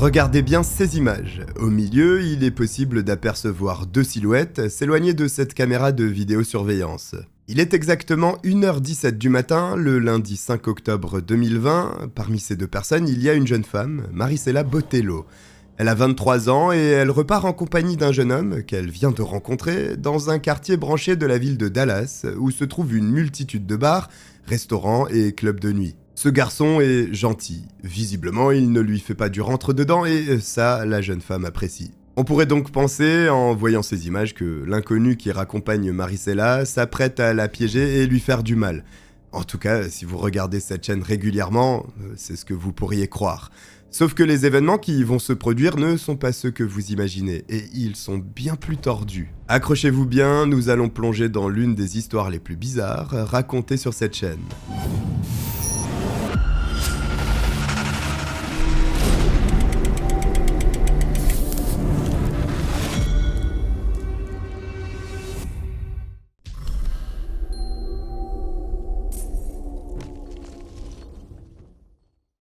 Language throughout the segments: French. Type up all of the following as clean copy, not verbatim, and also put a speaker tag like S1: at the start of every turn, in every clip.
S1: Regardez bien ces images. Au milieu, il est possible d'apercevoir deux silhouettes s'éloigner de cette caméra de vidéosurveillance. Il est exactement 1h17 du matin, le lundi 5 octobre 2020. Parmi ces deux personnes, il y a une jeune femme, Marisela Botelho. Elle a 23 ans et elle repart en compagnie d'un jeune homme qu'elle vient de rencontrer dans un quartier branché de la ville de Dallas où se trouve une multitude de bars, restaurants et clubs de nuit. Ce garçon est gentil. Visiblement, il ne lui fait pas du rentre-dedans et ça, la jeune femme apprécie. On pourrait donc penser, en voyant ces images, que l'inconnu qui raccompagne Marisela s'apprête à la piéger et lui faire du mal. En tout cas, si vous regardez cette chaîne régulièrement, c'est ce que vous pourriez croire. Sauf que les événements qui vont se produire ne sont pas ceux que vous imaginez, et ils sont bien plus tordus. Accrochez-vous bien, nous allons plonger dans l'une des histoires les plus bizarres racontées sur cette chaîne.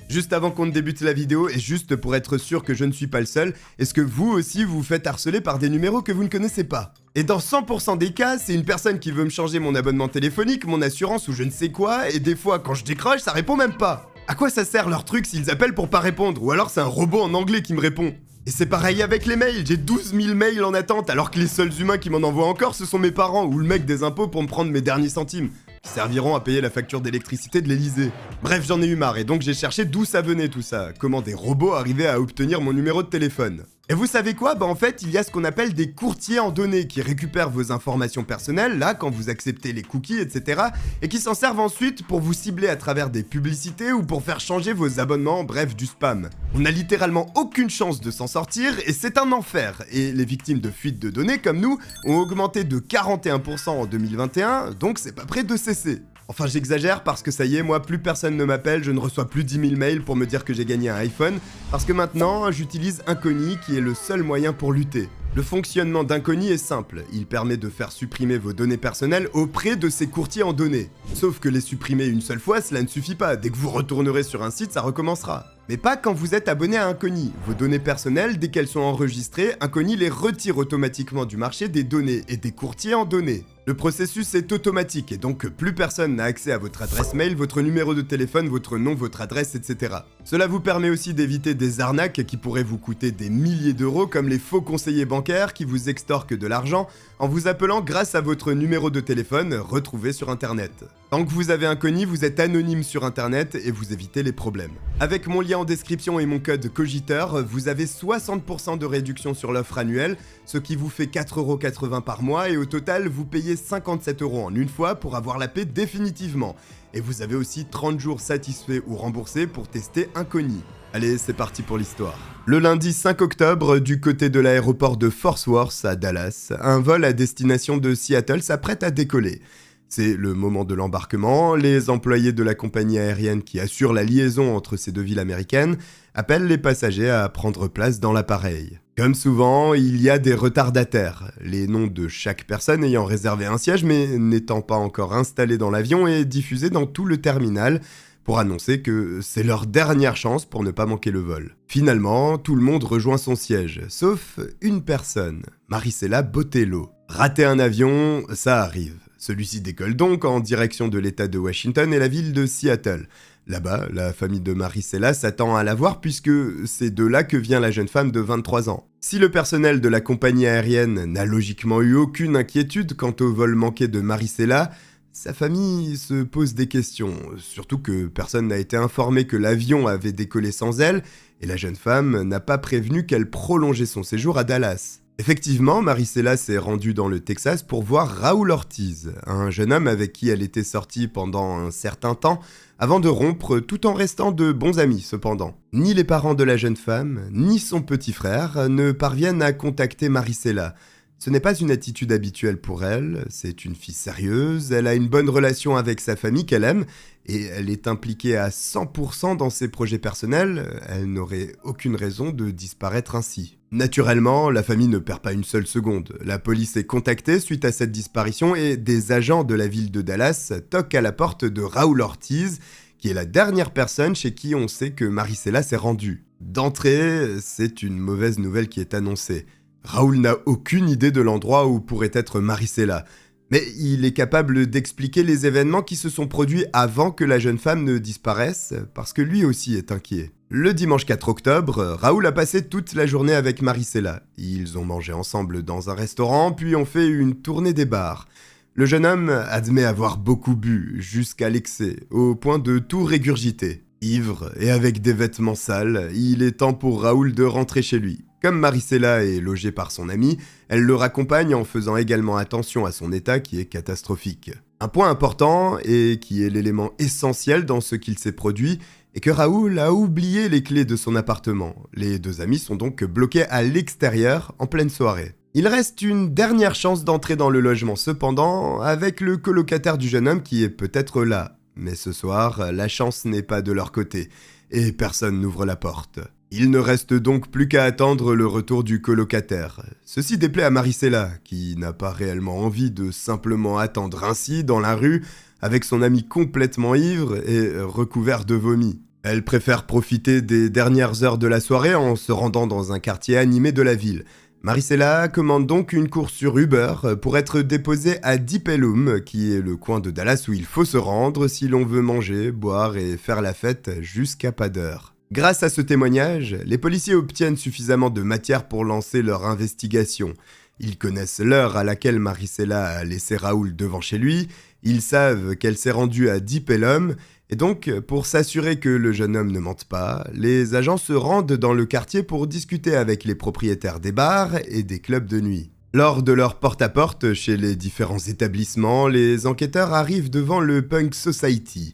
S1: Juste avant qu'on ne débute la vidéo, et juste pour être sûr que je ne suis pas le seul, est-ce que vous aussi vous faites harceler par des numéros que vous ne connaissez pas? Et dans 100% des cas, c'est une personne qui veut me changer mon abonnement téléphonique, mon assurance ou je ne sais quoi, et des fois quand je décroche, ça répond même pas. À quoi ça sert leur truc s'ils appellent pour pas répondre? Ou alors c'est un robot en anglais qui me répond? Et c'est pareil avec les mails, j'ai 12 000 mails en attente, alors que les seuls humains qui m'en envoient encore, ce sont mes parents ou le mec des impôts pour me prendre mes derniers centimes, qui serviront à payer la facture d'électricité de l'Elysée. Bref, j'en ai eu marre et donc j'ai cherché d'où ça venait tout ça, comment des robots arrivaient à obtenir mon numéro de téléphone. Et vous savez quoi? En fait, il y a ce qu'on appelle des courtiers en données qui récupèrent vos informations personnelles, là, quand vous acceptez les cookies, etc. et qui s'en servent ensuite pour vous cibler à travers des publicités ou pour faire changer vos abonnements, bref, du spam. On n'a littéralement aucune chance de s'en sortir et c'est un enfer. Et les victimes de fuites de données comme nous ont augmenté de 41% en 2021, donc c'est pas près de cesser. Enfin, j'exagère parce que ça y est, moi, plus personne ne m'appelle, je ne reçois plus 10 000 mails pour me dire que j'ai gagné un iPhone, parce que maintenant, j'utilise Incogni qui est le seul moyen pour lutter. Le fonctionnement d'Incogni est simple, il permet de faire supprimer vos données personnelles auprès de ces courtiers en données. Sauf que les supprimer une seule fois, cela ne suffit pas, dès que vous retournerez sur un site, ça recommencera. Mais pas quand vous êtes abonné à Incogni. Vos données personnelles, dès qu'elles sont enregistrées, Incogni les retire automatiquement du marché des données et des courtiers en données. Le processus est automatique et donc plus personne n'a accès à votre adresse mail, votre numéro de téléphone, votre nom, votre adresse, etc. Cela vous permet aussi d'éviter des arnaques qui pourraient vous coûter des milliers d'euros comme les faux conseillers bancaires qui vous extorquent de l'argent en vous appelant grâce à votre numéro de téléphone retrouvé sur internet. Tant que vous avez Incogni, vous êtes anonyme sur internet et vous évitez les problèmes. Avec mon lien en description et mon code COGITEUR, vous avez 60% de réduction sur l'offre annuelle, ce qui vous fait 4,80€ par mois et au total vous payez 57€ en une fois pour avoir la paix définitivement. Et vous avez aussi 30 jours satisfaits ou remboursés pour tester Incogni. Allez, c'est parti pour l'histoire. Le lundi 5 octobre, du côté de l'aéroport de Fort Worth à Dallas, un vol à destination de Seattle s'apprête à décoller. C'est le moment de l'embarquement, les employés de la compagnie aérienne qui assure la liaison entre ces deux villes américaines appellent les passagers à prendre place dans l'appareil. Comme souvent, il y a des retardataires, les noms de chaque personne ayant réservé un siège mais n'étant pas encore installés dans l'avion et diffusés dans tout le terminal pour annoncer que c'est leur dernière chance pour ne pas manquer le vol. Finalement, tout le monde rejoint son siège, sauf une personne, Marisela Botelho. Rater un avion, ça arrive. Celui-ci décolle donc en direction de l'État de Washington et la ville de Seattle. Là-bas, la famille de Marisela s'attend à la voir puisque c'est de là que vient la jeune femme de 23 ans. Si le personnel de la compagnie aérienne n'a logiquement eu aucune inquiétude quant au vol manqué de Marisela, sa famille se pose des questions, surtout que personne n'a été informé que l'avion avait décollé sans elle et la jeune femme n'a pas prévenu qu'elle prolongeait son séjour à Dallas. Effectivement, Marisela s'est rendue dans le Texas pour voir Raúl Ortiz, un jeune homme avec qui elle était sortie pendant un certain temps, avant de rompre tout en restant de bons amis cependant. Ni les parents de la jeune femme, ni son petit frère ne parviennent à contacter Marisela. Ce n'est pas une attitude habituelle pour elle, c'est une fille sérieuse, elle a une bonne relation avec sa famille qu'elle aime, et elle est impliquée à 100% dans ses projets personnels, elle n'aurait aucune raison de disparaître ainsi. Naturellement, la famille ne perd pas une seule seconde. La police est contactée suite à cette disparition et des agents de la ville de Dallas toquent à la porte de Raúl Ortiz, qui est la dernière personne chez qui on sait que Marisela s'est rendue. D'entrée, c'est une mauvaise nouvelle qui est annoncée. Raoul n'a aucune idée de l'endroit où pourrait être Marisela, mais il est capable d'expliquer les événements qui se sont produits avant que la jeune femme ne disparaisse, parce que lui aussi est inquiet. Le dimanche 4 octobre, Raoul a passé toute la journée avec Marisela. Ils ont mangé ensemble dans un restaurant, puis ont fait une tournée des bars. Le jeune homme admet avoir beaucoup bu, jusqu'à l'excès, au point de tout régurgiter. Ivre et avec des vêtements sales, il est temps pour Raoul de rentrer chez lui. Comme Marisela est logée par son amie, elle le raccompagne en faisant également attention à son état qui est catastrophique. Un point important, et qui est l'élément essentiel dans ce qu'il s'est produit, est que Raoul a oublié les clés de son appartement. Les deux amis sont donc bloqués à l'extérieur en pleine soirée. Il reste une dernière chance d'entrer dans le logement cependant, avec le colocataire du jeune homme qui est peut-être là. Mais ce soir, la chance n'est pas de leur côté, et personne n'ouvre la porte. Il ne reste donc plus qu'à attendre le retour du colocataire. Ceci déplaît à Marisela, qui n'a pas réellement envie de simplement attendre ainsi dans la rue, avec son ami complètement ivre et recouvert de vomi. Elle préfère profiter des dernières heures de la soirée en se rendant dans un quartier animé de la ville. Marisela commande donc une course sur Uber pour être déposée à Deep Ellum, qui est le coin de Dallas où il faut se rendre si l'on veut manger, boire et faire la fête jusqu'à pas d'heure. Grâce à ce témoignage, les policiers obtiennent suffisamment de matière pour lancer leur investigation. Ils connaissent l'heure à laquelle Marisela a laissé Raoul devant chez lui, ils savent qu'elle s'est rendue à Deep Ellum, et donc, pour s'assurer que le jeune homme ne mente pas, les agents se rendent dans le quartier pour discuter avec les propriétaires des bars et des clubs de nuit. Lors de leur porte-à-porte chez les différents établissements, les enquêteurs arrivent devant le Punk Society.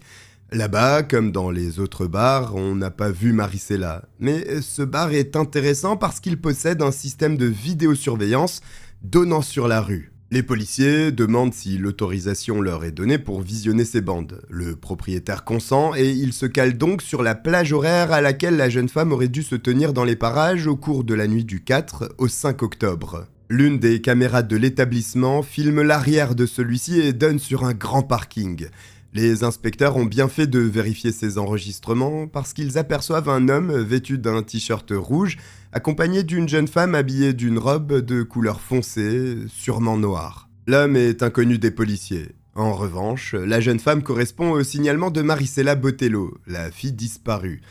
S1: Là-bas, comme dans les autres bars, on n'a pas vu Marisela. Mais ce bar est intéressant parce qu'il possède un système de vidéosurveillance donnant sur la rue. Les policiers demandent si l'autorisation leur est donnée pour visionner ces bandes. Le propriétaire consent et il se cale donc sur la plage horaire à laquelle la jeune femme aurait dû se tenir dans les parages au cours de la nuit du 4 au 5 octobre. L'une des caméras de l'établissement filme l'arrière de celui-ci et donne sur un grand parking. Les inspecteurs ont bien fait de vérifier ces enregistrements parce qu'ils aperçoivent un homme vêtu d'un t-shirt rouge accompagné d'une jeune femme habillée d'une robe de couleur foncée, sûrement noire. L'homme est inconnu des policiers. En revanche, la jeune femme correspond au signalement de Marisela Botelho, la fille disparue.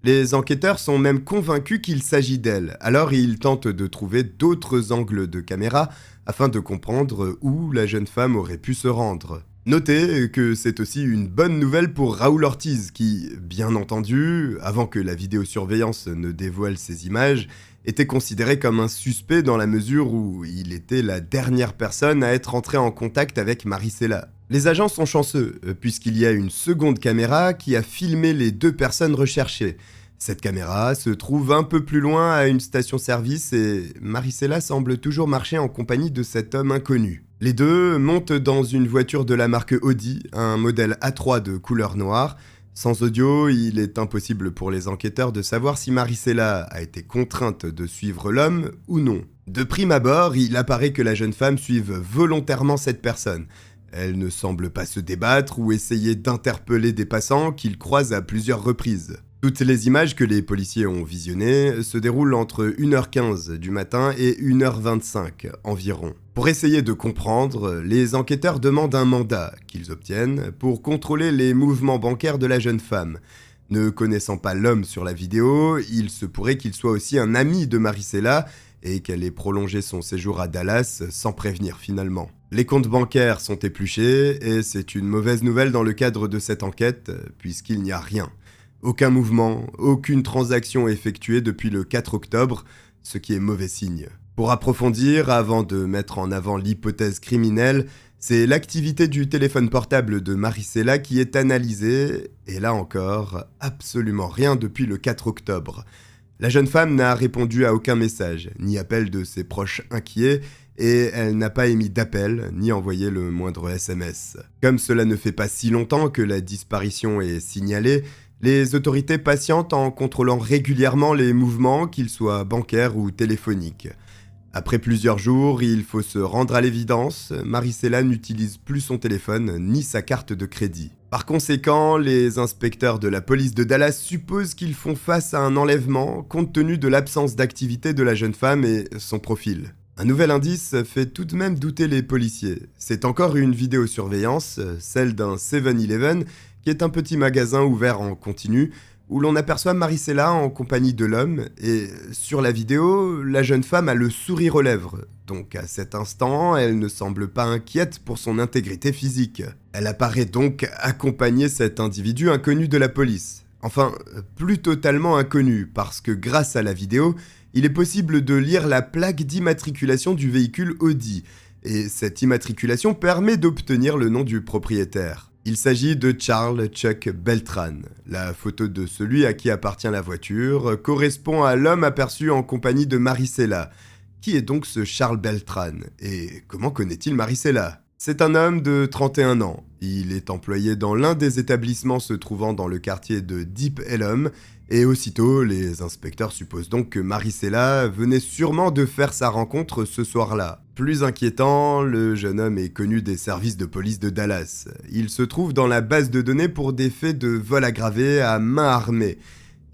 S1: Les enquêteurs sont même convaincus qu'il s'agit d'elle, alors ils tentent de trouver d'autres angles de caméra afin de comprendre où la jeune femme aurait pu se rendre. Notez que c'est aussi une bonne nouvelle pour Raoul Ortiz qui, bien entendu, avant que la vidéosurveillance ne dévoile ses images, était considéré comme un suspect dans la mesure où il était la dernière personne à être entrée en contact avec Marisela. Les agents sont chanceux, puisqu'il y a une seconde caméra qui a filmé les deux personnes recherchées. Cette caméra se trouve un peu plus loin à une station-service et Marisela semble toujours marcher en compagnie de cet homme inconnu. Les deux montent dans une voiture de la marque Audi, un modèle A3 de couleur noire. Sans audio, il est impossible pour les enquêteurs de savoir si Marisela a été contrainte de suivre l'homme ou non. De prime abord, il apparaît que la jeune femme suive volontairement cette personne. Elle ne semble pas se débattre ou essayer d'interpeller des passants qu'il croise à plusieurs reprises. Toutes les images que les policiers ont visionnées se déroulent entre 1h15 du matin et 1h25 environ. Pour essayer de comprendre, les enquêteurs demandent un mandat qu'ils obtiennent pour contrôler les mouvements bancaires de la jeune femme. Ne connaissant pas l'homme sur la vidéo, il se pourrait qu'il soit aussi un ami de Marisela et qu'elle ait prolongé son séjour à Dallas sans prévenir finalement. Les comptes bancaires sont épluchés et c'est une mauvaise nouvelle dans le cadre de cette enquête puisqu'il n'y a rien. Aucun mouvement, aucune transaction effectuée depuis le 4 octobre, ce qui est mauvais signe. Pour approfondir, avant de mettre en avant l'hypothèse criminelle, c'est l'activité du téléphone portable de Marisela qui est analysée, et là encore, absolument rien depuis le 4 octobre. La jeune femme n'a répondu à aucun message, ni appel de ses proches inquiets, et elle n'a pas émis d'appel, ni envoyé le moindre SMS. Comme cela ne fait pas si longtemps que la disparition est signalée, les autorités patientent en contrôlant régulièrement les mouvements, qu'ils soient bancaires ou téléphoniques. Après plusieurs jours, il faut se rendre à l'évidence, Marisela n'utilise plus son téléphone ni sa carte de crédit. Par conséquent, les inspecteurs de la police de Dallas supposent qu'ils font face à un enlèvement compte tenu de l'absence d'activité de la jeune femme et son profil. Un nouvel indice fait tout de même douter les policiers. C'est encore une vidéosurveillance, celle d'un 7-Eleven, qui est un petit magasin ouvert en continu, où l'on aperçoit Maricela en compagnie de l'homme, et sur la vidéo, la jeune femme a le sourire aux lèvres. Donc à cet instant, elle ne semble pas inquiète pour son intégrité physique. Elle apparaît donc accompagner cet individu inconnu de la police. Enfin, plus totalement inconnu, parce que grâce à la vidéo, il est possible de lire la plaque d'immatriculation du véhicule Audi, et cette immatriculation permet d'obtenir le nom du propriétaire. Il s'agit de Charles Chuck Beltran. La photo de celui à qui appartient la voiture correspond à l'homme aperçu en compagnie de Maricela. Qui est donc ce Charles Beltran et comment connaît-il Maricela ? C'est un homme de 31 ans. Il est employé dans l'un des établissements se trouvant dans le quartier de Deep Ellum, et aussitôt, les inspecteurs supposent donc que Maricela venait sûrement de faire sa rencontre ce soir-là. Plus inquiétant, le jeune homme est connu des services de police de Dallas. Il se trouve dans la base de données pour des faits de vol aggravé à main armée.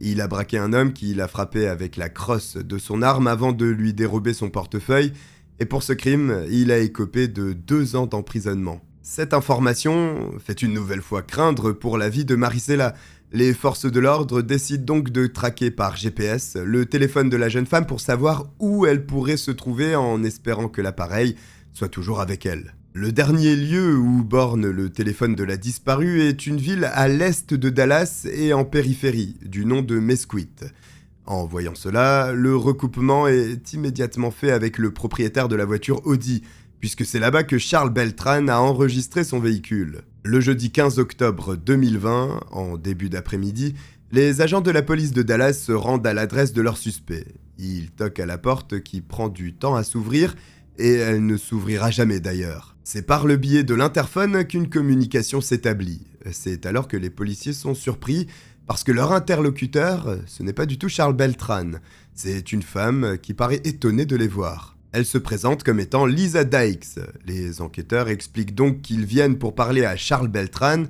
S1: Il a braqué un homme qui l'a frappé avec la crosse de son arme avant de lui dérober son portefeuille, et pour ce crime, il a écopé de 2 ans d'emprisonnement. Cette information fait une nouvelle fois craindre pour la vie de Maricela. Les forces de l'ordre décident donc de traquer par GPS le téléphone de la jeune femme pour savoir où elle pourrait se trouver en espérant que l'appareil soit toujours avec elle. Le dernier lieu où borne le téléphone de la disparue est une ville à l'est de Dallas et en périphérie, du nom de Mesquite. En voyant cela, le recoupement est immédiatement fait avec le propriétaire de la voiture Audi, puisque c'est là-bas que Charles Beltran a enregistré son véhicule. Le jeudi 15 octobre 2020, en début d'après-midi, les agents de la police de Dallas se rendent à l'adresse de leur suspect. Ils toquent à la porte qui prend du temps à s'ouvrir, et elle ne s'ouvrira jamais d'ailleurs. C'est par le biais de l'interphone qu'une communication s'établit. C'est alors que les policiers sont surpris, parce que leur interlocuteur, ce n'est pas du tout Charles Beltran. C'est une femme qui paraît étonnée de les voir. Elle se présente comme étant Lisa Dykes. Les enquêteurs expliquent donc qu'ils viennent pour parler à Charles Beltran,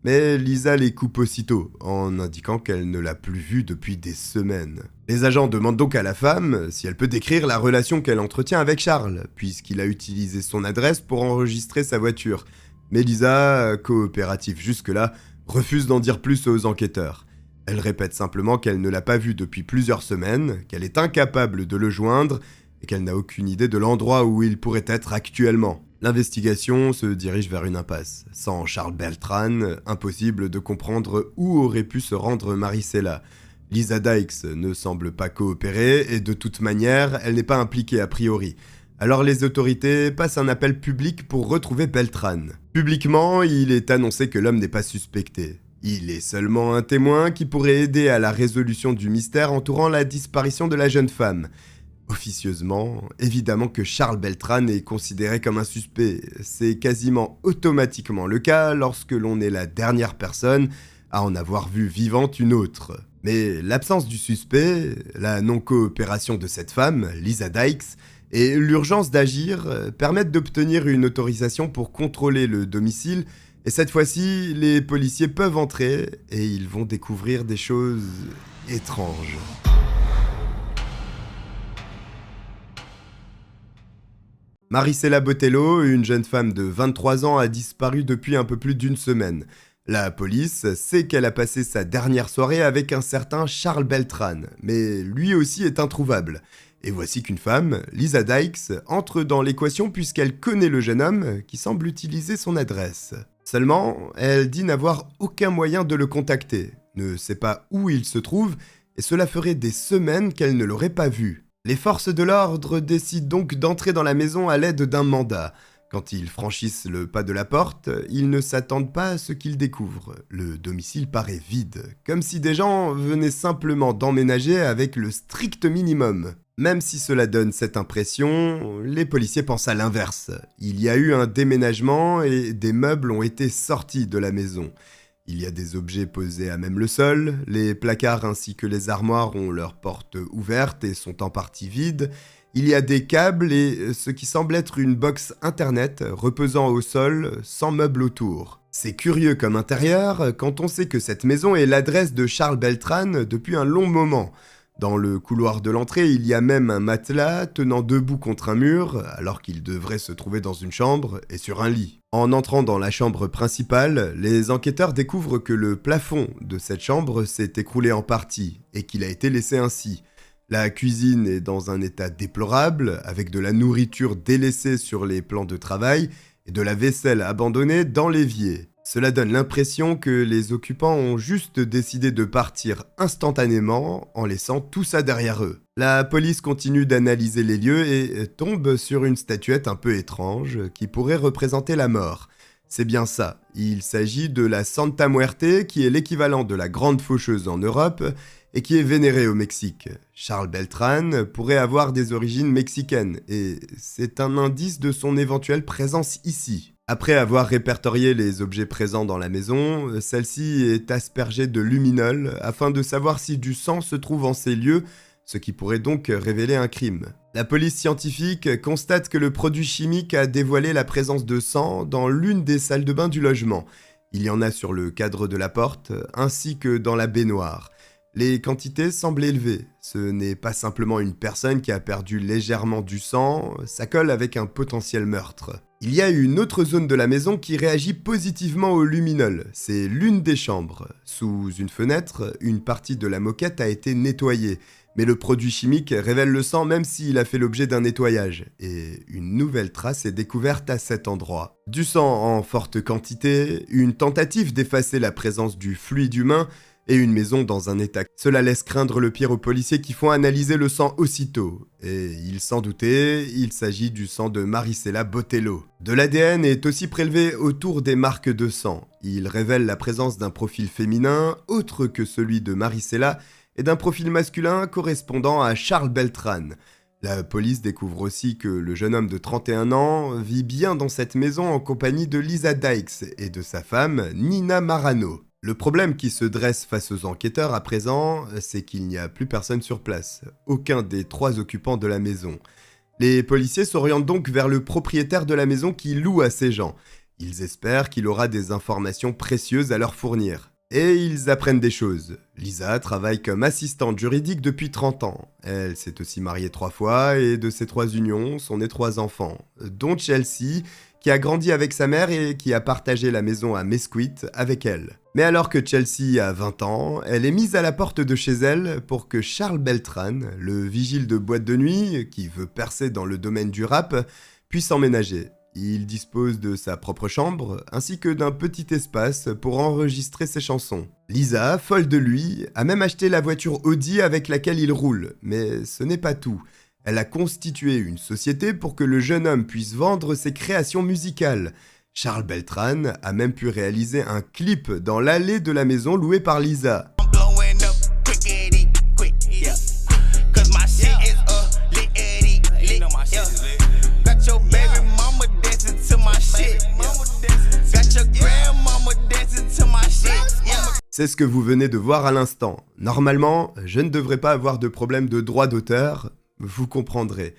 S1: mais Lisa les coupe aussitôt, en indiquant qu'elle ne l'a plus vu depuis des semaines. Les agents demandent donc à la femme si elle peut décrire la relation qu'elle entretient avec Charles, puisqu'il a utilisé son adresse pour enregistrer sa voiture. Mais Lisa, coopérative jusque-là, refuse d'en dire plus aux enquêteurs. Elle répète simplement qu'elle ne l'a pas vu depuis plusieurs semaines, qu'elle est incapable de le joindre, et qu'elle n'a aucune idée de l'endroit où il pourrait être actuellement. L'investigation se dirige vers une impasse. Sans Charles Beltran, impossible de comprendre où aurait pu se rendre Maricela. Lisa Dykes ne semble pas coopérer et de toute manière, elle n'est pas impliquée a priori. Alors les autorités passent un appel public pour retrouver Beltran. Publiquement, il est annoncé que l'homme n'est pas suspecté. Il est seulement un témoin qui pourrait aider à la résolution du mystère entourant la disparition de la jeune femme. Officieusement, évidemment que Charles Beltran est considéré comme un suspect. C'est quasiment automatiquement le cas lorsque l'on est la dernière personne à en avoir vu vivante une autre. Mais l'absence du suspect, la non-coopération de cette femme, Lisa Dykes, et l'urgence d'agir permettent d'obtenir une autorisation pour contrôler le domicile, et cette fois-ci, les policiers peuvent entrer et ils vont découvrir des choses étranges. Maricela Botelho, une jeune femme de 23 ans, a disparu depuis un peu plus d'1 semaine. La police sait qu'elle a passé sa dernière soirée avec un certain Charles Beltran, mais lui aussi est introuvable. Et voici qu'une femme, Lisa Dykes, entre dans l'équation puisqu'elle connaît le jeune homme qui semble utiliser son adresse. Seulement, elle dit n'avoir aucun moyen de le contacter, ne sait pas où il se trouve, et cela ferait des semaines qu'elle ne l'aurait pas vu. Les forces de l'ordre décident donc d'entrer dans la maison à l'aide d'un mandat. Quand ils franchissent le pas de la porte, ils ne s'attendent pas à ce qu'ils découvrent. Le domicile paraît vide, comme si des gens venaient simplement d'emménager avec le strict minimum. Même si cela donne cette impression, les policiers pensent à l'inverse. Il y a eu un déménagement et des meubles ont été sortis de la maison. Il y a des objets posés à même le sol, les placards ainsi que les armoires ont leurs portes ouvertes et sont en partie vides. Il y a des câbles et ce qui semble être une box internet reposant au sol sans meubles autour. C'est curieux comme intérieur quand on sait que cette maison est l'adresse de Charles Beltrán depuis un long moment. Dans le couloir de l'entrée, il y a même un matelas tenant debout contre un mur, alors qu'il devrait se trouver dans une chambre et sur un lit. En entrant dans la chambre principale, les enquêteurs découvrent que le plafond de cette chambre s'est écroulé en partie et qu'il a été laissé ainsi. La cuisine est dans un état déplorable, avec de la nourriture délaissée sur les plans de travail et de la vaisselle abandonnée dans l'évier. Cela donne l'impression que les occupants ont juste décidé de partir instantanément en laissant tout ça derrière eux. La police continue d'analyser les lieux et tombe sur une statuette un peu étrange qui pourrait représenter la mort. C'est bien ça, il s'agit de la Santa Muerte qui est l'équivalent de la grande faucheuse en Europe et qui est vénérée au Mexique. Charles Beltrán pourrait avoir des origines mexicaines et c'est un indice de son éventuelle présence ici. Après avoir répertorié les objets présents dans la maison, celle-ci est aspergée de luminol afin de savoir si du sang se trouve en ces lieux, ce qui pourrait donc révéler un crime. La police scientifique constate que le produit chimique a dévoilé la présence de sang dans l'une des salles de bain du logement. Il y en a sur le cadre de la porte, ainsi que dans la baignoire. Les quantités semblent élevées. Ce n'est pas simplement une personne qui a perdu légèrement du sang, ça colle avec un potentiel meurtre. Il y a une autre zone de la maison qui réagit positivement au luminol. C'est l'une des chambres. Sous une fenêtre, une partie de la moquette a été nettoyée. Mais le produit chimique révèle le sang même s'il a fait l'objet d'un nettoyage. Et une nouvelle trace est découverte à cet endroit. Du sang en forte quantité, une tentative d'effacer la présence du fluide humain, et une maison dans un état. Cela laisse craindre le pire aux policiers qui font analyser le sang aussitôt. Et ils s'en doutaient, il s'agit du sang de Maricela Botelho. De l'ADN est aussi prélevé autour des marques de sang. Il révèle la présence d'un profil féminin autre que celui de Maricela et d'un profil masculin correspondant à Charles Beltrán. La police découvre aussi que le jeune homme de 31 ans vit bien dans cette maison en compagnie de Lisa Dykes et de sa femme Nina Marano. Le problème qui se dresse face aux enquêteurs à présent, c'est qu'il n'y a plus personne sur place, aucun des 3 occupants de la maison. Les policiers s'orientent donc vers le propriétaire de la maison qui loue à ces gens. Ils espèrent qu'il aura des informations précieuses à leur fournir. Et ils apprennent des choses. Lisa travaille comme assistante juridique depuis 30 ans. Elle s'est aussi mariée 3 fois et de ces 3 unions sont nés 3 enfants, dont Chelsea, qui a grandi avec sa mère et qui a partagé la maison à Mesquite avec elle. Mais alors que Chelsea a 20 ans, elle est mise à la porte de chez elle pour que Charles Beltrán, le vigile de boîte de nuit qui veut percer dans le domaine du rap, puisse emménager. Il dispose de sa propre chambre ainsi que d'un petit espace pour enregistrer ses chansons. Lisa, folle de lui, a même acheté la voiture Audi avec laquelle il roule, mais ce n'est pas tout. Elle a constitué une société pour que le jeune homme puisse vendre ses créations musicales. Charles Beltrán a même pu réaliser un clip dans l'allée de la maison louée par Lisa. C'est ce que vous venez de voir à l'instant. Normalement, je ne devrais pas avoir de problème de droit d'auteur, vous comprendrez.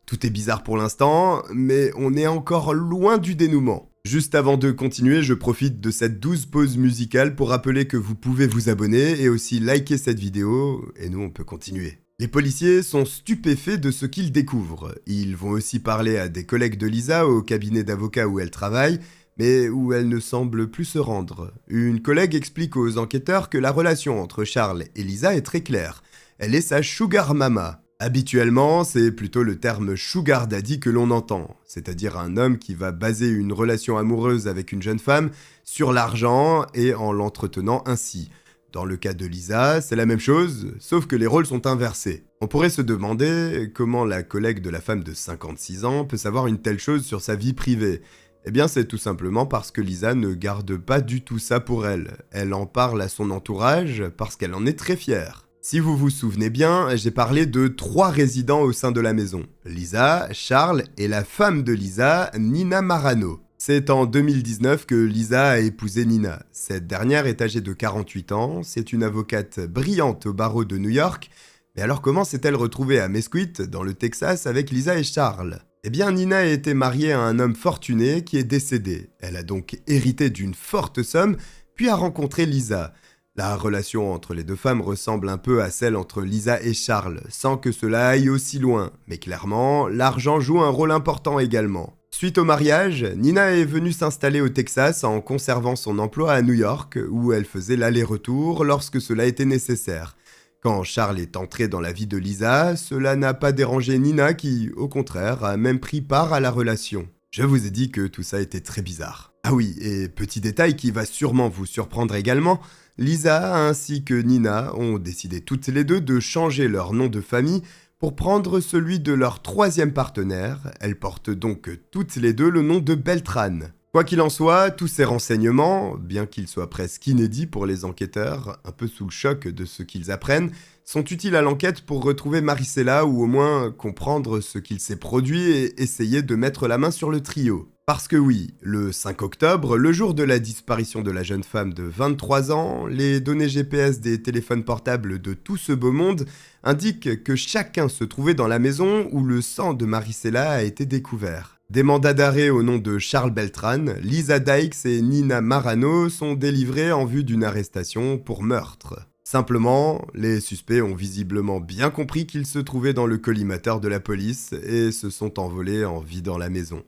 S1: Tout est bizarre pour l'instant, mais on est encore loin du dénouement. Juste avant de continuer, je profite de cette douce pause musicale pour rappeler que vous pouvez vous abonner et aussi liker cette vidéo, et nous on peut continuer. Les policiers sont stupéfaits de ce qu'ils découvrent. Ils vont aussi parler à des collègues de Lisa au cabinet d'avocats où elle travaille, mais où elle ne semble plus se rendre. Une collègue explique aux enquêteurs que la relation entre Charles et Lisa est très claire. Elle est sa sugar mama. Habituellement, c'est plutôt le terme sugar daddy que l'on entend, c'est-à-dire un homme qui va baser une relation amoureuse avec une jeune femme sur l'argent et en l'entretenant ainsi. Dans le cas de Lisa, c'est la même chose, sauf que les rôles sont inversés. On pourrait se demander comment la collègue de la femme de 56 ans peut savoir une telle chose sur sa vie privée. Eh bien, c'est tout simplement parce que Lisa ne garde pas du tout ça pour elle. Elle en parle à son entourage parce qu'elle en est très fière. Si vous vous souvenez bien, j'ai parlé de 3 résidents au sein de la maison. Lisa, Charles et la femme de Lisa, Nina Marano. C'est en 2019 que Lisa a épousé Nina. Cette dernière est âgée de 48 ans, c'est une avocate brillante au barreau de New York. Mais alors comment s'est-elle retrouvée à Mesquite, dans le Texas, avec Lisa et Charles ? Eh bien, Nina était mariée à un homme fortuné qui est décédé. Elle a donc hérité d'une forte somme, puis a rencontré Lisa. La relation entre les deux femmes ressemble un peu à celle entre Lisa et Charles, sans que cela aille aussi loin. Mais clairement, l'argent joue un rôle important également. Suite au mariage, Nina est venue s'installer au Texas en conservant son emploi à New York, où elle faisait l'aller-retour lorsque cela était nécessaire. Quand Charles est entré dans la vie de Lisa, cela n'a pas dérangé Nina qui, au contraire, a même pris part à la relation. Je vous ai dit que tout ça était très bizarre. Ah oui, et petit détail qui va sûrement vous surprendre également, Lisa ainsi que Nina ont décidé toutes les deux de changer leur nom de famille pour prendre celui de leur troisième partenaire. Elles portent donc toutes les deux le nom de Beltran. Quoi qu'il en soit, tous ces renseignements, bien qu'ils soient presque inédits pour les enquêteurs, un peu sous le choc de ce qu'ils apprennent, sont utiles à l'enquête pour retrouver Marisela ou au moins comprendre ce qu'il s'est produit et essayer de mettre la main sur le trio. Parce que oui, le 5 octobre, le jour de la disparition de la jeune femme de 23 ans, les données GPS des téléphones portables de tout ce beau monde indiquent que chacun se trouvait dans la maison où le sang de Marisela a été découvert. Des mandats d'arrêt au nom de Charles Beltran, Lisa Dykes et Nina Marano sont délivrés en vue d'une arrestation pour meurtre. Simplement, les suspects ont visiblement bien compris qu'ils se trouvaient dans le collimateur de la police et se sont envolés en vidant la maison.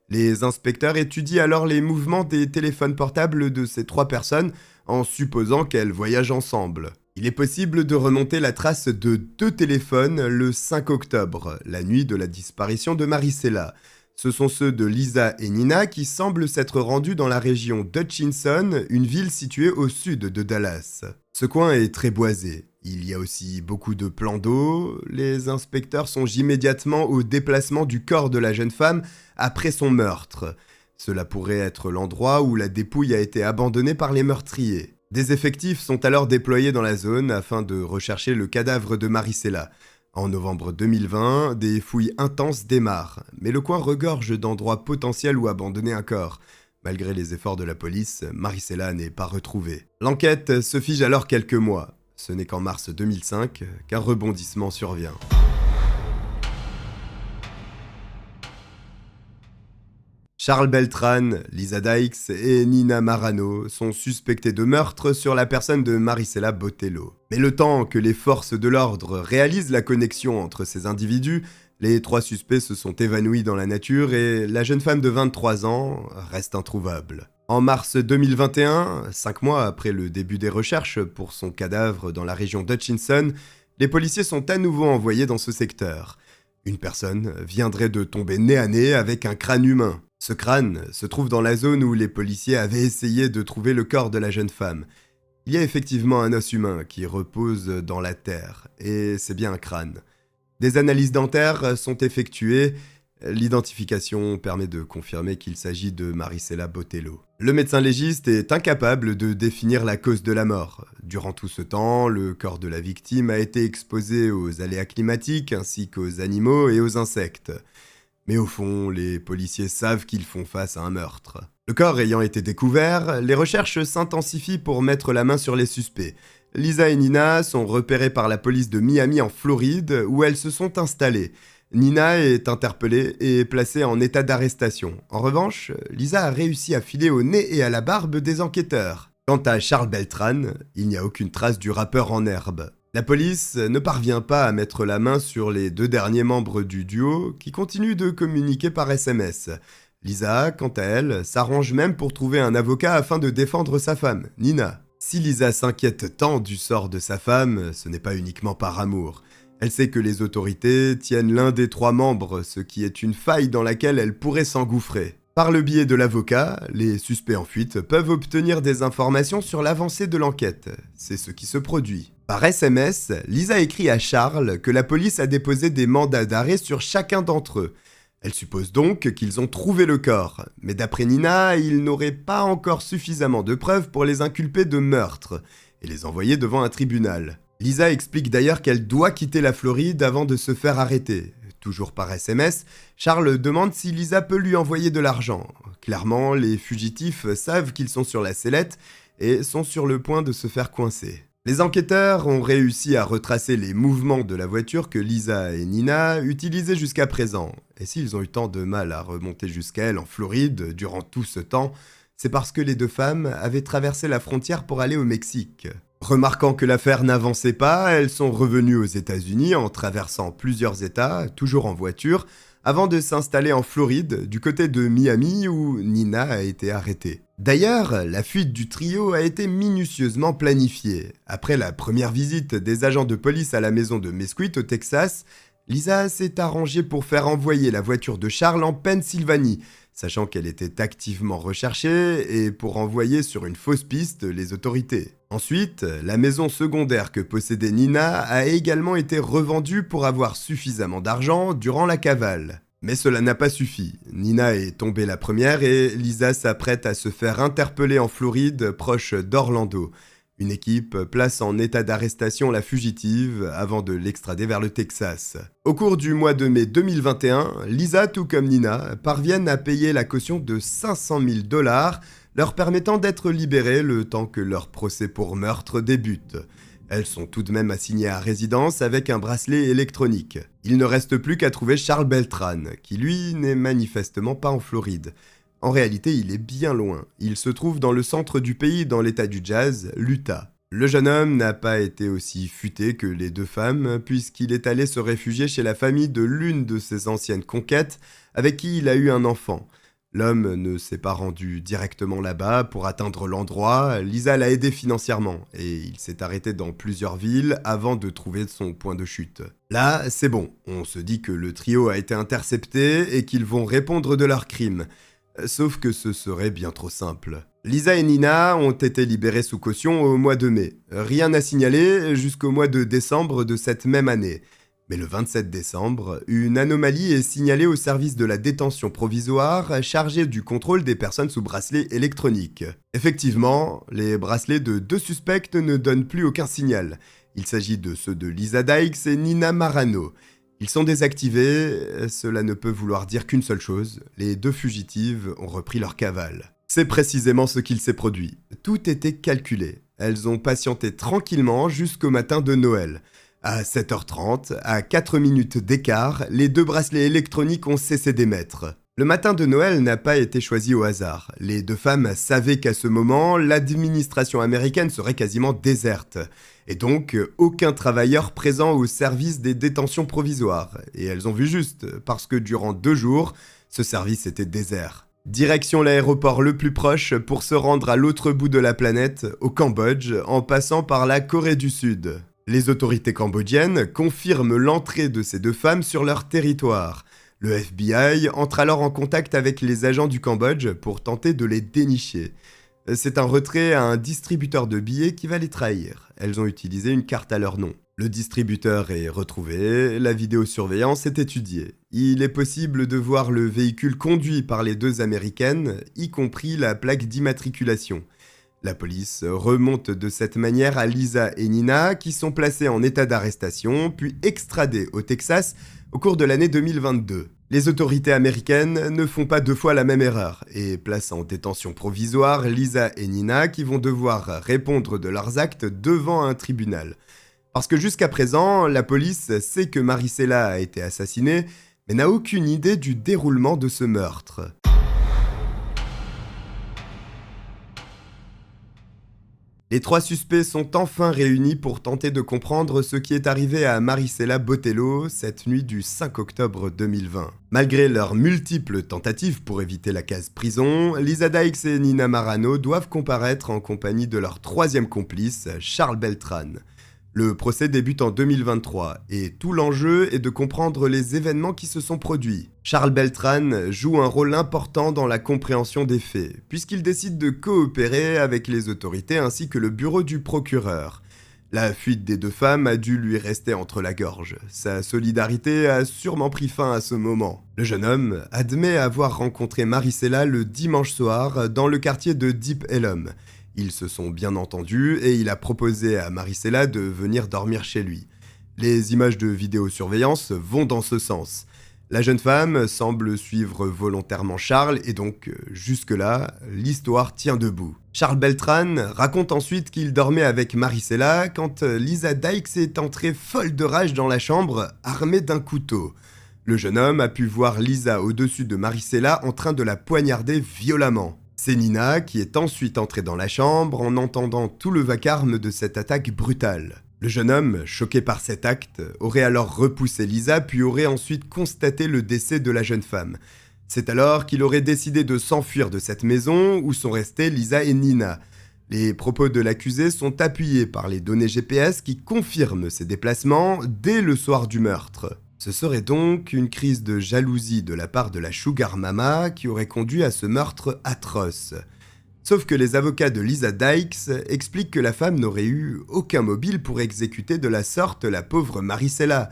S1: Les inspecteurs étudient alors les mouvements des téléphones portables de ces trois personnes en supposant qu'elles voyagent ensemble. Il est possible de remonter la trace de 2 téléphones le 5 octobre, la nuit de la disparition de Marisela. Ce sont ceux de Lisa et Nina qui semblent s'être rendus dans la région d'Hutchinson, une ville située au sud de Dallas. Ce coin est très boisé. Il y a aussi beaucoup de plans d'eau. Les inspecteurs songent immédiatement au déplacement du corps de la jeune femme après son meurtre. Cela pourrait être l'endroit où la dépouille a été abandonnée par les meurtriers. Des effectifs sont alors déployés dans la zone afin de rechercher le cadavre de Marisela. En novembre 2020, des fouilles intenses démarrent, mais le coin regorge d'endroits potentiels où abandonner un corps. Malgré les efforts de la police, Marisela n'est pas retrouvée. L'enquête se fige alors quelques mois. Ce n'est qu'en mars 2005 qu'un rebondissement survient. Charles Beltran, Lisa Dykes et Nina Marano sont suspectés de meurtre sur la personne de Marisela Botelho. Mais le temps que les forces de l'ordre réalisent la connexion entre ces individus, les 3 suspects se sont évanouis dans la nature et la jeune femme de 23 ans reste introuvable. En mars 2021, 5 mois après le début des recherches pour son cadavre dans la région d'Hutchinson, les policiers sont à nouveau envoyés dans ce secteur. Une personne viendrait de tomber nez à nez avec un crâne humain. Ce crâne se trouve dans la zone où les policiers avaient essayé de trouver le corps de la jeune femme. Il y a effectivement un os humain qui repose dans la terre, et c'est bien un crâne. Des analyses dentaires sont effectuées. L'identification permet de confirmer qu'il s'agit de Marisela Botelho. Le médecin légiste est incapable de définir la cause de la mort. Durant tout ce temps, le corps de la victime a été exposé aux aléas climatiques ainsi qu'aux animaux et aux insectes. Mais au fond, les policiers savent qu'ils font face à un meurtre. Le corps ayant été découvert, les recherches s'intensifient pour mettre la main sur les suspects. Lisa et Nina sont repérées par la police de Miami en Floride, où elles se sont installées. Nina est interpellée et placée en état d'arrestation. En revanche, Lisa a réussi à filer au nez et à la barbe des enquêteurs. Quant à Charles Beltran, il n'y a aucune trace du rappeur en herbe. La police ne parvient pas à mettre la main sur les 2 derniers membres du duo qui continuent de communiquer par SMS. Lisa, quant à elle, s'arrange même pour trouver un avocat afin de défendre sa femme, Nina. Si Lisa s'inquiète tant du sort de sa femme, ce n'est pas uniquement par amour. Elle sait que les autorités tiennent l'un des 3 membres, ce qui est une faille dans laquelle elle pourrait s'engouffrer. Par le biais de l'avocat, les suspects en fuite peuvent obtenir des informations sur l'avancée de l'enquête. C'est ce qui se produit. Par SMS, Lisa écrit à Charles que la police a déposé des mandats d'arrêt sur chacun d'entre eux. Elle suppose donc qu'ils ont trouvé le corps, mais d'après Nina, ils n'auraient pas encore suffisamment de preuves pour les inculper de meurtre et les envoyer devant un tribunal. Lisa explique d'ailleurs qu'elle doit quitter la Floride avant de se faire arrêter. Toujours par SMS, Charles demande si Lisa peut lui envoyer de l'argent. Clairement, les fugitifs savent qu'ils sont sur la sellette et sont sur le point de se faire coincer. Les enquêteurs ont réussi à retracer les mouvements de la voiture que Lisa et Nina utilisaient jusqu'à présent. Et s'ils ont eu tant de mal à remonter jusqu'à elle en Floride durant tout ce temps, c'est parce que les deux femmes avaient traversé la frontière pour aller au Mexique. Remarquant que l'affaire n'avançait pas, elles sont revenues aux États-Unis en traversant plusieurs États, toujours en voiture, avant de s'installer en Floride, du côté de Miami où Nina a été arrêtée. D'ailleurs, la fuite du trio a été minutieusement planifiée. Après la première visite des agents de police à la maison de Mesquite au Texas, Lisa s'est arrangée pour faire envoyer la voiture de Charles en Pennsylvanie, sachant qu'elle était activement recherchée et pour envoyer sur une fausse piste les autorités. Ensuite, la maison secondaire que possédait Nina a également été revendue pour avoir suffisamment d'argent durant la cavale. Mais cela n'a pas suffi. Nina est tombée la première et Lisa s'apprête à se faire interpeller en Floride, proche d'Orlando. Une équipe place en état d'arrestation la fugitive avant de l'extrader vers le Texas. Au cours du mois de mai 2021, Lisa, tout comme Nina, parviennent à payer la caution de 500 000 $, leur permettant d'être libérées le temps que leur procès pour meurtre débute. Elles sont tout de même assignées à résidence avec un bracelet électronique. Il ne reste plus qu'à trouver Charles Beltran, qui lui n'est manifestement pas en Floride. En réalité, il est bien loin. Il se trouve dans le centre du pays, dans l'état du jazz, l'Utah. Le jeune homme n'a pas été aussi futé que les deux femmes, puisqu'il est allé se réfugier chez la famille de l'une de ses anciennes conquêtes, avec qui il a eu un enfant. L'homme ne s'est pas rendu directement là-bas pour atteindre l'endroit, Lisa l'a aidé financièrement, et il s'est arrêté dans plusieurs villes avant de trouver son point de chute. Là, c'est bon, on se dit que le trio a été intercepté et qu'ils vont répondre de leur crime. Sauf que ce serait bien trop simple. Lisa et Nina ont été libérées sous caution au mois de mai. Rien à signaler jusqu'au mois de décembre de cette même année. Mais le 27 décembre, une anomalie est signalée au service de la détention provisoire chargé du contrôle des personnes sous bracelet électronique. Effectivement, les bracelets de deux suspects ne donnent plus aucun signal. Il s'agit de ceux de Lisa Dykes et Nina Marano. Ils sont désactivés, cela ne peut vouloir dire qu'une seule chose, les deux fugitives ont repris leur cavale. C'est précisément ce qu'il s'est produit. Tout était calculé. Elles ont patienté tranquillement jusqu'au matin de Noël. À 7h30, à 4 minutes d'écart, les deux bracelets électroniques ont cessé d'émettre. Le matin de Noël n'a pas été choisi au hasard. Les deux femmes savaient qu'à ce moment, l'administration américaine serait quasiment déserte. Et donc, aucun travailleur présent au service des détentions provisoires. Et elles ont vu juste, parce que durant 2 jours, ce service était désert. Direction l'aéroport le plus proche pour se rendre à l'autre bout de la planète, au Cambodge, en passant par la Corée du Sud. Les autorités cambodgiennes confirment l'entrée de ces deux femmes sur leur territoire. Le FBI entre alors en contact avec les agents du Cambodge pour tenter de les dénicher. C'est un retrait à un distributeur de billets qui va les trahir. Elles ont utilisé une carte à leur nom. Le distributeur est retrouvé, la vidéosurveillance est étudiée. Il est possible de voir le véhicule conduit par les deux Américaines, y compris la plaque d'immatriculation. La police remonte de cette manière à Lisa et Nina, qui sont placées en état d'arrestation, puis extradées au Texas au cours de l'année 2022. Les autorités américaines ne font pas 2 fois la même erreur et placent en détention provisoire Lisa et Nina qui vont devoir répondre de leurs actes devant un tribunal. Parce que jusqu'à présent, la police sait que Maricela a été assassinée, mais n'a aucune idée du déroulement de ce meurtre. Les 3 suspects sont enfin réunis pour tenter de comprendre ce qui est arrivé à Maricela Botelho cette nuit du 5 octobre 2020. Malgré leurs multiples tentatives pour éviter la case prison, Lisa Dykes et Nina Marano doivent comparaître en compagnie de leur 3e complice, Charles Beltran. Le procès débute en 2023 et tout l'enjeu est de comprendre les événements qui se sont produits. Charles Beltran joue un rôle important dans la compréhension des faits, puisqu'il décide de coopérer avec les autorités ainsi que le bureau du procureur. La fuite des 2 femmes a dû lui rester entre la gorge. Sa solidarité a sûrement pris fin à ce moment. Le jeune homme admet avoir rencontré Maricela le dimanche soir dans le quartier de Deep Ellum. Ils se sont bien entendus et il a proposé à Maricela de venir dormir chez lui. Les images de vidéosurveillance vont dans ce sens. La jeune femme semble suivre volontairement Charles et donc, jusque-là, l'histoire tient debout. Charles Beltran raconte ensuite qu'il dormait avec Maricela quand Lisa Dykes est entrée folle de rage dans la chambre, armée d'un couteau. Le jeune homme a pu voir Lisa au-dessus de Marisela en train de la poignarder violemment. C'est Nina qui est ensuite entrée dans la chambre en entendant tout le vacarme de cette attaque brutale. Le jeune homme, choqué par cet acte, aurait alors repoussé Lisa puis aurait ensuite constaté le décès de la jeune femme. C'est alors qu'il aurait décidé de s'enfuir de cette maison où sont restés Lisa et Nina. Les propos de l'accusé sont appuyés par les données GPS qui confirment ses déplacements dès le soir du meurtre. Ce serait donc une crise de jalousie de la part de la Sugar Mama qui aurait conduit à ce meurtre atroce. Sauf que les avocats de Lisa Dykes expliquent que la femme n'aurait eu aucun mobile pour exécuter de la sorte la pauvre Marisela.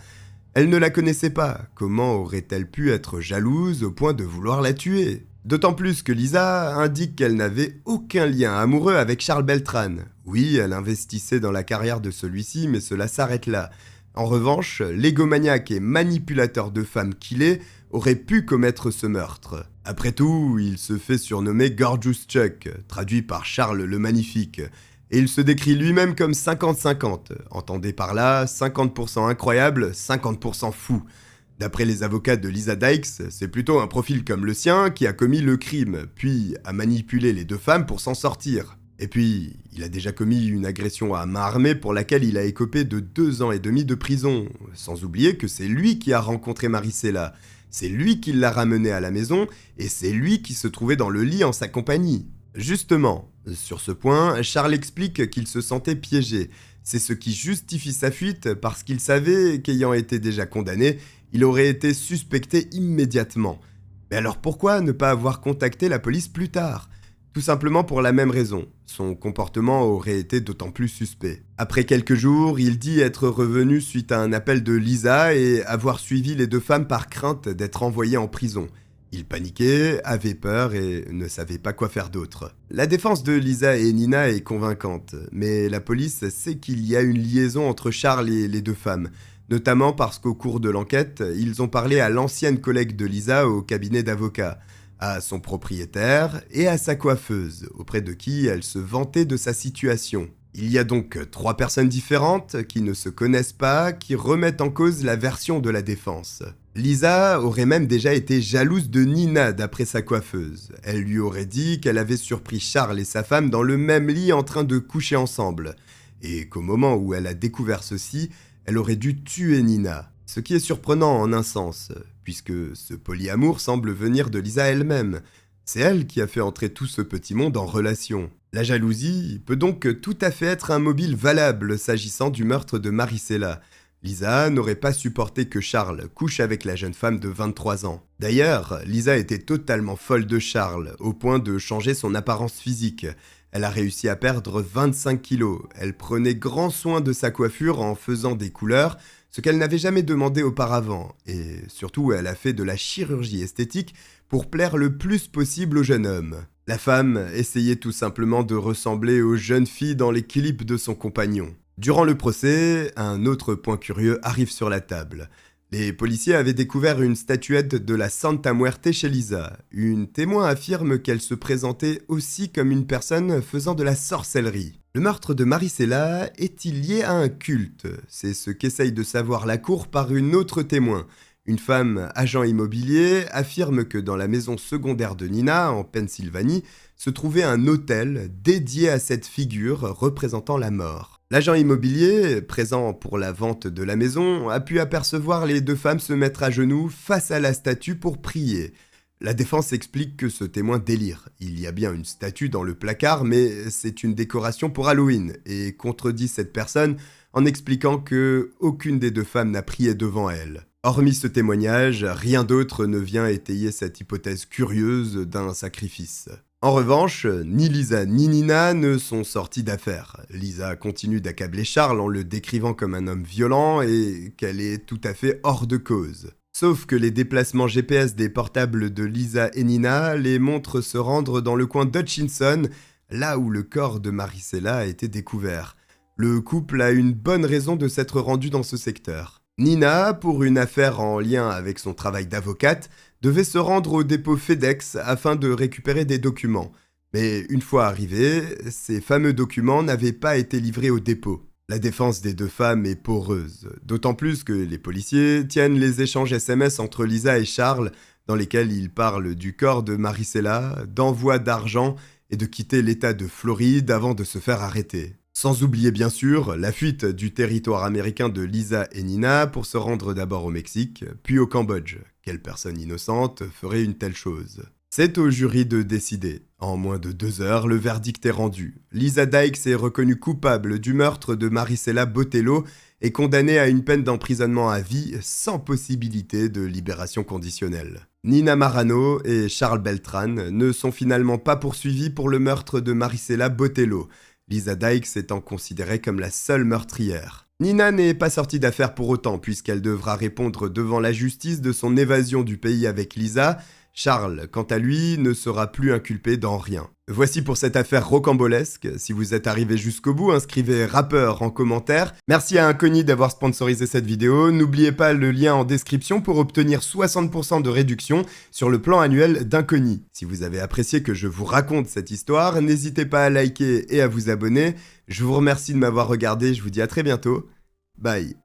S1: Elle ne la connaissait pas, comment aurait-elle pu être jalouse au point de vouloir la tuer ? D'autant plus que Lisa indique qu'elle n'avait aucun lien amoureux avec Charles Beltran. Oui, elle investissait dans la carrière de celui-ci, mais cela s'arrête là. En revanche, l'égomaniaque et manipulateur de femmes qu'il est aurait pu commettre ce meurtre. Après tout, il se fait surnommer Gorgeous Chuck, traduit par Charles le Magnifique, et il se décrit lui-même comme 50-50, entendez par là 50% incroyable, 50% fou. D'après les avocats de Lisa Dykes, c'est plutôt un profil comme le sien qui a commis le crime, puis a manipulé les deux femmes pour s'en sortir. Et puis, il a déjà commis une agression à main armée pour laquelle il a écopé de 2 ans et demi de prison, sans oublier que c'est lui qui a rencontré Marisela. C'est lui qui l'a ramenée à la maison, et c'est lui qui se trouvait dans le lit en sa compagnie. Justement, sur ce point, Charles explique qu'il se sentait piégé. C'est ce qui justifie sa fuite parce qu'il savait qu'ayant été déjà condamné, il aurait été suspecté immédiatement. Mais alors pourquoi ne pas avoir contacté la police plus tard ? Tout simplement pour la même raison, son comportement aurait été d'autant plus suspect. Après quelques jours, il dit être revenu suite à un appel de Lisa et avoir suivi les deux femmes par crainte d'être envoyé en prison. Il paniquait, avait peur et ne savait pas quoi faire d'autre. La défense de Lisa et Nina est convaincante, mais la police sait qu'il y a une liaison entre Charles et les deux femmes, notamment parce qu'au cours de l'enquête, ils ont parlé à l'ancienne collègue de Lisa au cabinet d'avocats, à son propriétaire et à sa coiffeuse, auprès de qui elle se vantait de sa situation. Il y a donc 3 personnes différentes qui ne se connaissent pas, qui remettent en cause la version de la défense. Lisa aurait même déjà été jalouse de Nina d'après sa coiffeuse. Elle lui aurait dit qu'elle avait surpris Charles et sa femme dans le même lit en train de coucher ensemble, et qu'au moment où elle a découvert ceci, elle aurait dû tuer Nina. Ce qui est surprenant en un sens, puisque ce polyamour semble venir de Lisa elle-même. C'est elle qui a fait entrer tout ce petit monde en relation. La jalousie peut donc tout à fait être un mobile valable s'agissant du meurtre de Marisela. Lisa n'aurait pas supporté que Charles couche avec la jeune femme de 23 ans. D'ailleurs, Lisa était totalement folle de Charles, au point de changer son apparence physique. Elle a réussi à perdre 25 kilos. Elle prenait grand soin de sa coiffure en faisant des couleurs, ce qu'elle n'avait jamais demandé auparavant. Et surtout, elle a fait de la chirurgie esthétique pour plaire le plus possible au jeune homme. La femme essayait tout simplement de ressembler aux jeunes filles dans les clips de son compagnon. Durant le procès, un autre point curieux arrive sur la table. Les policiers avaient découvert une statuette de la Santa Muerte chez Lisa. Une témoin affirme qu'elle se présentait aussi comme une personne faisant de la sorcellerie. Le meurtre de Marisela est-il lié à un culte ? C'est ce qu'essaye de savoir la cour par une autre témoin. Une femme agent immobilier affirme que dans la maison secondaire de Nina, en Pennsylvanie, se trouvait un hôtel dédié à cette figure représentant la mort. L'agent immobilier, présent pour la vente de la maison, a pu apercevoir les deux femmes se mettre à genoux face à la statue pour prier. La défense explique que ce témoin délire. Il y a bien une statue dans le placard, mais c'est une décoration pour Halloween, et contredit cette personne en expliquant que aucune des deux femmes n'a prié devant elle. Hormis ce témoignage, rien d'autre ne vient étayer cette hypothèse curieuse d'un sacrifice. En revanche, ni Lisa ni Nina ne sont sortis d'affaire. Lisa continue d'accabler Charles en le décrivant comme un homme violent et qu'elle est tout à fait hors de cause. Sauf que les déplacements GPS des portables de Lisa et Nina les montrent se rendre dans le coin d'Hutchinson, là où le corps de Marisela a été découvert. Le couple a une bonne raison de s'être rendu dans ce secteur. Nina, pour une affaire en lien avec son travail d'avocate, devait se rendre au dépôt FedEx afin de récupérer des documents. Mais une fois arrivée, ces fameux documents n'avaient pas été livrés au dépôt. La défense des deux femmes est poreuse, d'autant plus que les policiers tiennent les échanges SMS entre Lisa et Charles, dans lesquels ils parlent du corps de Marisela, d'envoi d'argent et de quitter l'État de Floride avant de se faire arrêter. Sans oublier bien sûr la fuite du territoire américain de Lisa et Nina pour se rendre d'abord au Mexique, puis au Cambodge. Quelle personne innocente ferait une telle chose? C'est au jury de décider. En moins de 2 heures, le verdict est rendu. Lisa Dykes est reconnue coupable du meurtre de Marisela Botelho et condamnée à une peine d'emprisonnement à vie sans possibilité de libération conditionnelle. Nina Marano et Charles Beltran ne sont finalement pas poursuivis pour le meurtre de Marisela Botelho, Lisa Dykes étant considérée comme la seule meurtrière. Nina n'est pas sortie d'affaire pour autant puisqu'elle devra répondre devant la justice de son évasion du pays avec Lisa. Charles, quant à lui, ne sera plus inculpé dans rien. Voici pour cette affaire rocambolesque. Si vous êtes arrivé jusqu'au bout, inscrivez rappeur en commentaire. Merci à Incogni d'avoir sponsorisé cette vidéo. N'oubliez pas le lien en description pour obtenir 60% de réduction sur le plan annuel d'Incogni. Si vous avez apprécié que je vous raconte cette histoire, n'hésitez pas à liker et à vous abonner. Je vous remercie de m'avoir regardé, je vous dis à très bientôt. Bye.